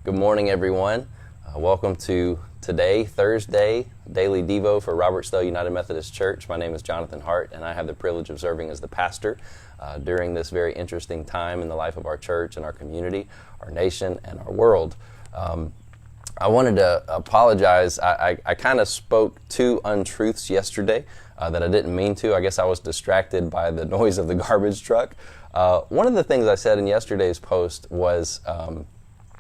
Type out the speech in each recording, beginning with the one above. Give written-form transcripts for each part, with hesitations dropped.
Good morning, everyone. Welcome to today, Thursday, Daily Devo for Robertsdale United Methodist Church. My name is Jonathan Hart, and I have the privilege of serving as the pastor during this very interesting time in the life of our church and our community, our nation, and our world. I wanted to apologize. I kind of spoke two untruths yesterday that I didn't mean to. I guess I was distracted by the noise of the garbage truck. One of the things I said in yesterday's post was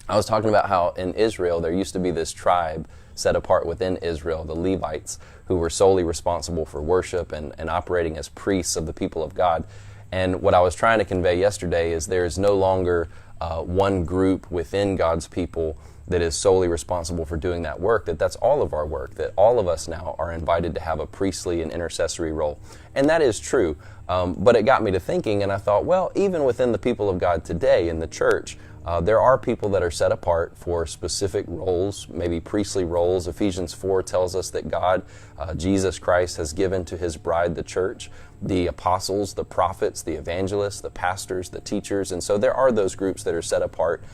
I was talking about how in Israel there used to be this tribe set apart within Israel, the Levites, who were solely responsible for worship and operating as priests of the people of God. And what I was trying to convey yesterday is there is no longer one group within God's people that is solely responsible for doing that work, that's all of our work, that all of us now are invited to have a priestly and intercessory role. And that is true, but it got me to thinking, and I thought, well, even within the people of God today in the church, there are people that are set apart for specific roles, maybe priestly roles. Ephesians 4 tells us that God, Jesus Christ, has given to his bride, the church, the apostles, the prophets, the evangelists, the pastors, the teachers. And so there are those groups that are set apart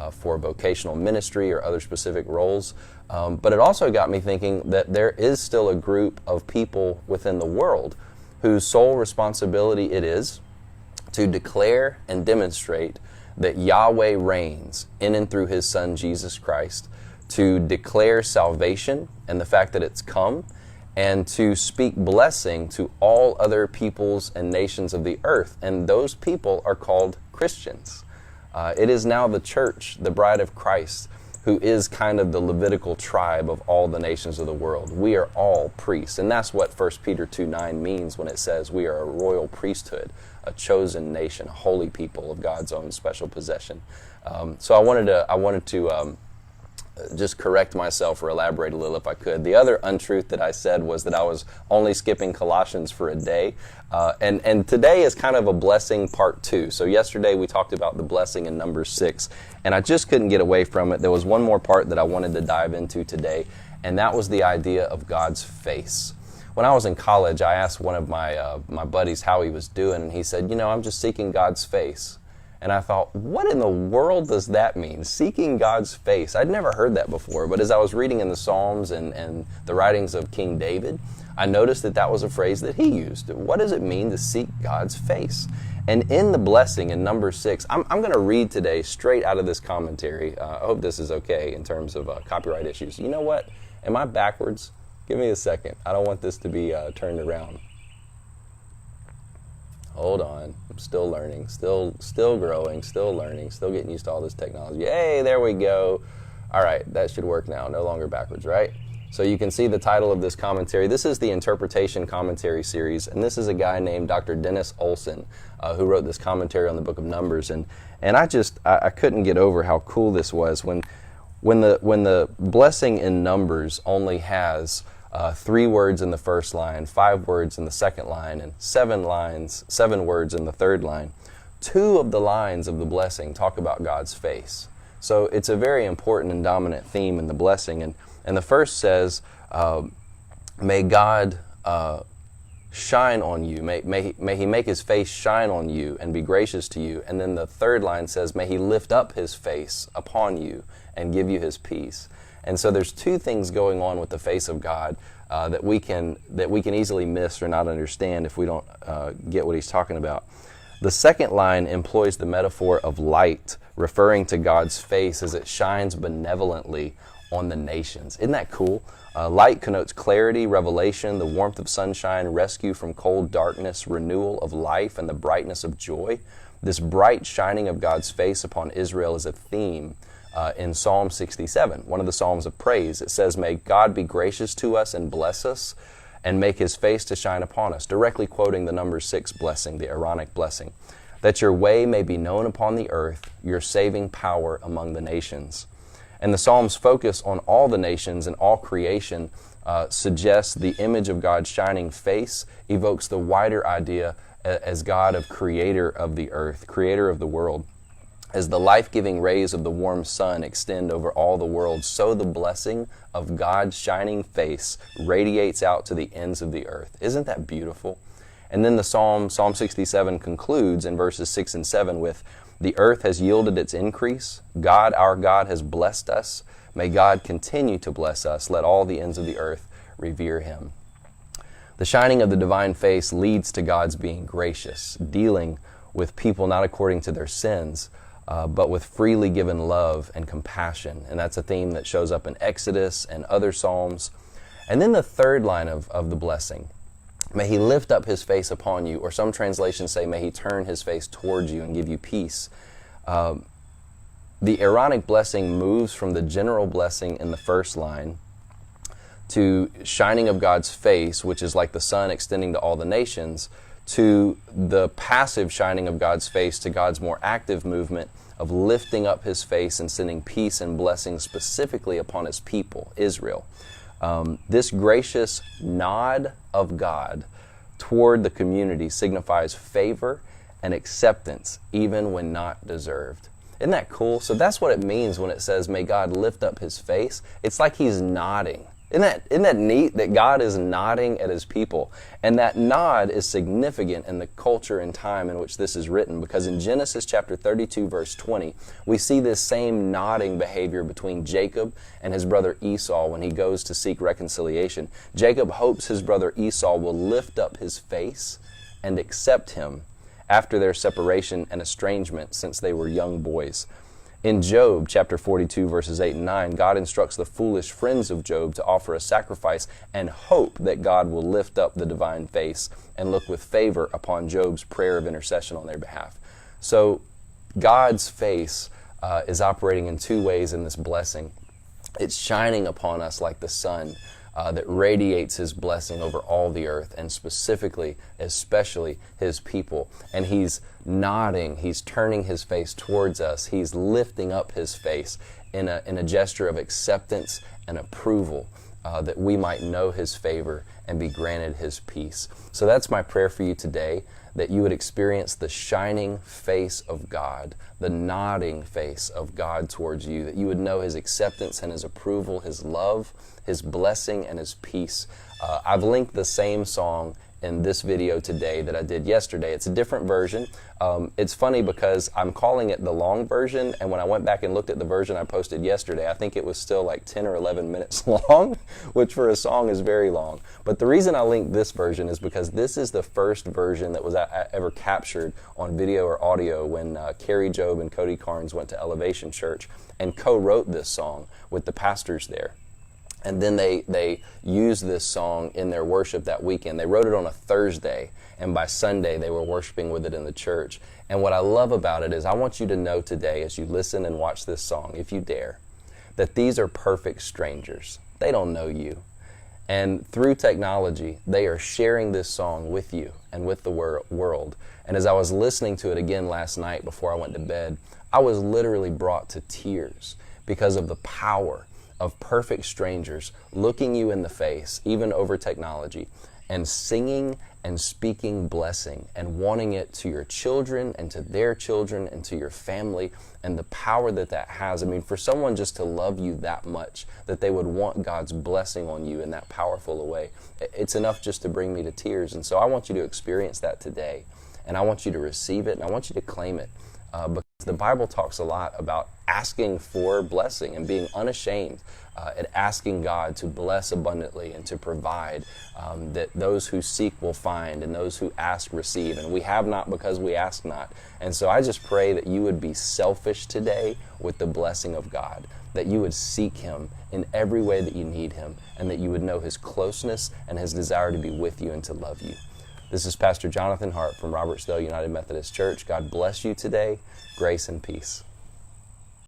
for vocational ministry or other specific roles. But it also got me thinking that there is still a group of people within the world whose sole responsibility it is to declare and demonstrate that Yahweh reigns in and through his Son, Jesus Christ, to declare salvation and the fact that it's come, and to speak blessing to all other peoples and nations of the earth. And those people are called Christians. It is now the church, the bride of Christ, who is kind of the Levitical tribe of all the nations of the world. We are all priests. And that's what 1 Peter 2:9 means when it says we are a royal priesthood, a chosen nation, a holy people of God's own special possession. So I wanted to just correct myself or elaborate a little if I could. The other untruth that I said was that I was only skipping Colossians for a day. And today is kind of a blessing part 2. So yesterday we talked about the blessing in Numbers 6, and I just couldn't get away from it. There was one more part that I wanted to dive into today, and that was the idea of God's face. When I was in college, I asked one of my buddies how he was doing, and he said, I'm just seeking God's face. And I thought, what in the world does that mean? Seeking God's face. I'd never heard that before, but as I was reading in the Psalms and the writings of King David, I noticed that was a phrase that he used. What does it mean to seek God's face? And in the blessing in Numbers 6, I'm going to read today straight out of this commentary. I hope this is okay in terms of copyright issues. You know what? Am I backwards? Give me a second. I don't want this to be turned around. Hold on. I'm still learning, still growing, still learning, still getting used to all this technology. Hey, there we go. All right, that should work now. No longer backwards, right? So you can see the title of this commentary. This is the Interpretation Commentary Series, and this is a guy named Dr. Dennis Olson who wrote this commentary on the book of Numbers. And I couldn't get over how cool this was when the blessing in Numbers only has 3 words in the first line, 5 words in the second line, and 7 words in the third line. 2 of the lines of the blessing talk about God's face. So it's a very important and dominant theme in the blessing. And the first says, may God shine on you. May he make his face shine on you and be gracious to you. And then the third line says, may he lift up his face upon you and give you his peace. And so there's 2 things going on with the face of God that we can easily miss or not understand if we don't get what he's talking about. The second line employs the metaphor of light, referring to God's face as it shines benevolently on the nations. Isn't that cool? Light connotes clarity, revelation, the warmth of sunshine, rescue from cold darkness, renewal of life, and the brightness of joy. This bright shining of God's face upon Israel is a theme in Psalm 67, one of the Psalms of praise. It says, may God be gracious to us and bless us and make his face to shine upon us, directly quoting the Numbers 6 blessing, the Aaronic blessing, that your way may be known upon the earth, your saving power among the nations. And the Psalms focus on all the nations and all creation, suggests the image of God's shining face evokes the wider idea as God of creator of the earth, creator of the world. As the life-giving rays of the warm sun extend over all the world, so the blessing of God's shining face radiates out to the ends of the earth. Isn't that beautiful? And then the Psalm 67 concludes in verses 6 and 7 with, The earth has yielded its increase. God, our God, has blessed us. May God continue to bless us. Let all the ends of the earth revere him. The shining of the divine face leads to God's being gracious, dealing with people not according to their sins, but with freely given love and compassion. And that's a theme that shows up in Exodus and other Psalms. And then the third line of the blessing, may he lift up his face upon you, or some translations say, may he turn his face towards you and give you peace. The Aaronic blessing moves from the general blessing in the first line to shining of God's face, which is like the sun extending to all the nations, to the passive shining of God's face, to God's more active movement of lifting up his face and sending peace and blessing specifically upon his people, Israel. This gracious nod of God toward the community signifies favor and acceptance, even when not deserved. Isn't that cool? So that's what it means when it says, may God lift up his face. It's like he's nodding. Isn't that neat that God is nodding at his people? And that nod is significant in the culture and time in which this is written, because in Genesis chapter 32, verse 20, we see this same nodding behavior between Jacob and his brother Esau when he goes to seek reconciliation. Jacob hopes his brother Esau will lift up his face and accept him after their separation and estrangement since they were young boys. In Job chapter 42, verses 8 and 9, God instructs the foolish friends of Job to offer a sacrifice and hope that God will lift up the divine face and look with favor upon Job's prayer of intercession on their behalf. So God's face is operating in two ways in this blessing. It's shining upon us like the sun that radiates his blessing over all the earth, and specifically, especially his people. And he's nodding, he's turning his face towards us, he's lifting up his face in a gesture of acceptance and approval, that we might know his favor and be granted his peace. So that's my prayer for you today, that you would experience the shining face of God, the nodding face of God towards you, that you would know his acceptance and his approval, his love, his blessing, and his peace. I've linked the same song in this video today that I did yesterday. It's a different version. It's funny because I'm calling it the long version, and when I went back and looked at the version I posted yesterday, I think it was still like 10 or 11 minutes long, which for a song is very long. But the reason I linked this version is because this is the first version that was ever captured on video or audio when Carrie Job and Cody Carnes went to Elevation Church and co-wrote this song with the pastors there. And then they used this song in their worship that weekend. They wrote it on a Thursday, and by Sunday they were worshiping with it in the church. And what I love about it is I want you to know today, as you listen and watch this song, if you dare, that these are perfect strangers. They don't know you. And through technology, they are sharing this song with you and with the world. And as I was listening to it again last night before I went to bed, I was literally brought to tears because of the power of perfect strangers looking you in the face, even over technology, and singing and speaking blessing and wanting it to your children and to their children and to your family, and the power that that has. I mean, for someone just to love you that much, that they would want God's blessing on you in that powerful a way, it's enough just to bring me to tears. And so I want you to experience that today, and I want you to receive it, and I want you to claim it. Because the Bible talks a lot about asking for blessing and being unashamed at asking God to bless abundantly and to provide, that those who seek will find and those who ask receive, and we have not because we ask not. And so I just pray that you would be selfish today with the blessing of God, that you would seek him in every way that you need him, and that you would know his closeness and his desire to be with you and to love you. This is Pastor Jonathan Hart from Robertsdale United Methodist Church. God bless you today. Grace and peace.